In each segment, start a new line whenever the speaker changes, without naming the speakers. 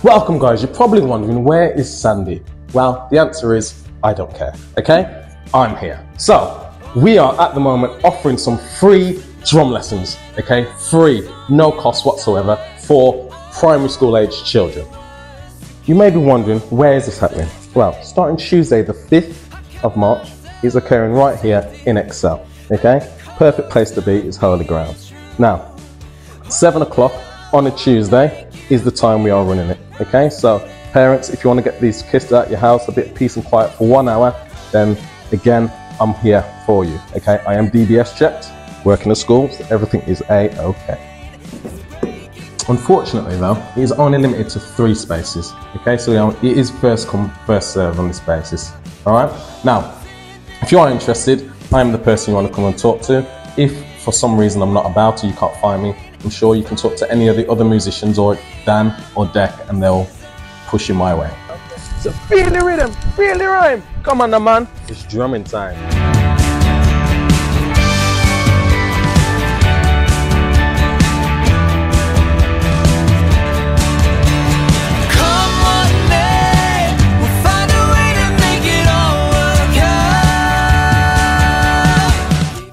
Welcome guys, you're probably wondering, where is Sandy? Well, the answer is, I don't care, okay? I'm here. So, we are at the moment offering some free drum lessons, okay? Free, no cost whatsoever for primary school aged children. You may be wondering, where is this happening? Well, starting Tuesday the 5th of March is occurring right here in Excel, okay? Perfect place to be, is holy ground. Now, 7 o'clock on a Tuesday is the time we are running it, okay? So parents, if you want to get these kids out your house, a bit of peace and quiet for 1 hour, then again, I'm here for you, okay? I am DBS checked, work in a school, so everything is A-okay. Unfortunately though, it is only limited to 3 spaces, okay? So it is first come, first serve on this basis, all right? Now, if you are interested, I am the person you want to come and talk to. If for some reason I'm not about or you can't find me, I'm sure you can talk to any of the other musicians or Dan or Deck and they'll push you my way. So feel the rhythm, feel the rhyme. Come on now man, it's drumming time.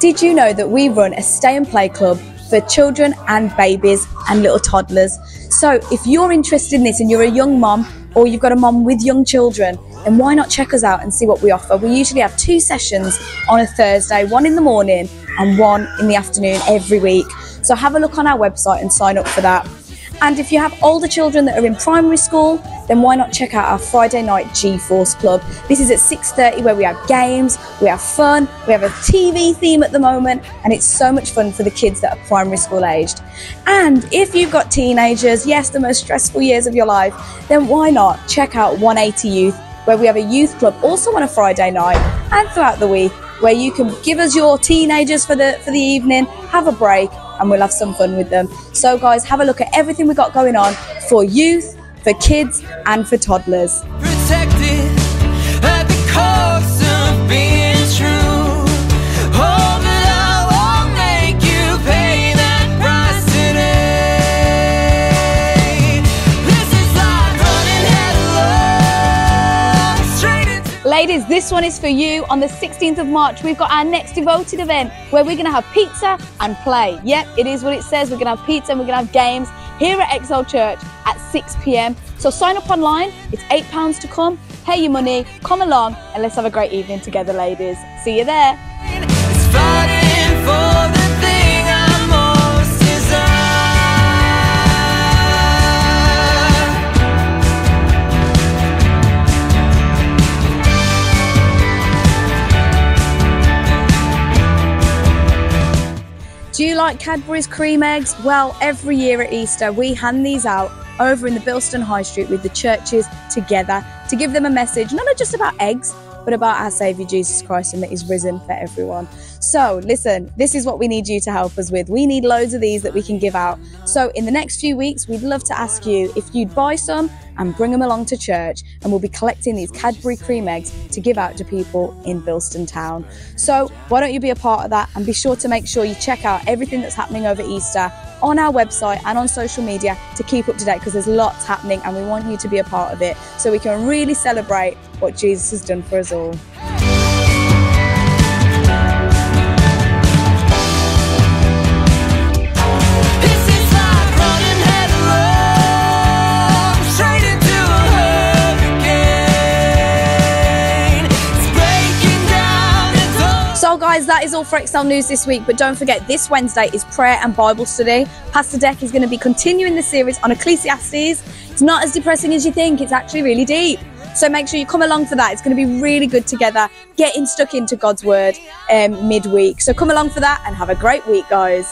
Did you know that we run a stay and play club for children and babies and little toddlers? So if you're interested in this and you're a young mom or you've got a mom with young children, then why not check us out and see what we offer? We usually have 2 sessions on a Thursday, 1 in the morning and 1 in the afternoon every week. So have a look on our website and sign up for that. And if you have older children that are in primary school, then why not check out our Friday night G-Force Club? This is at 6:30 where we have games, we have fun, we have a TV theme at the moment, and it's so much fun for the kids that are primary school aged. And if you've got teenagers, yes, the most stressful years of your life, then why not check out 180 Youth, where we have a youth club also on a Friday night and throughout the week, where you can give us your teenagers for the evening, have a break, and we'll have some fun with them. So guys, have a look at everything we've got going on for youth, for kids, and for toddlers.
Protected at the cost of being true. Oh, but I won't make you pay that price today. This is like running headlong straight into...
Ladies, this one is for you. On the 16th of March, we've got our next Devoted event where we're going to have pizza and play. Yep, it is what it says. We're going to have pizza and we're going to have games here at Excel Church at 6 p.m. So sign up online. It's £8 to come. Pay your money, come along, and let's have a great evening together, ladies. See you there.
It's fighting for the thing I most
desire. Do you like Cadbury's cream eggs? Well, every year at Easter, we hand these out over in the Bilston High Street with the churches together to give them a message, not just about eggs, but about our Saviour Jesus Christ and that He's risen for everyone. So listen, this is what we need you to help us with. We need loads of these that we can give out. So in the next few weeks, we'd love to ask you if you'd buy some and bring them along to church, and we'll be collecting these Cadbury cream eggs to give out to people in Bilston town. So why don't you be a part of that, and be sure to make sure you check out everything that's happening over Easter on our website and on social media to keep up to date, because there's lots happening and we want you to be a part of it so we can really celebrate what Jesus has done for us all. So guys, that is all for Excel News this week, but don't forget, this Wednesday is prayer and Bible study. Pastor Deck is going to be continuing the series on Ecclesiastes. It's not as depressing as you think, it's actually really deep. So make sure you come along for that. It's going to be really good together, getting stuck into God's Word midweek. So come along for that and have a great week, guys.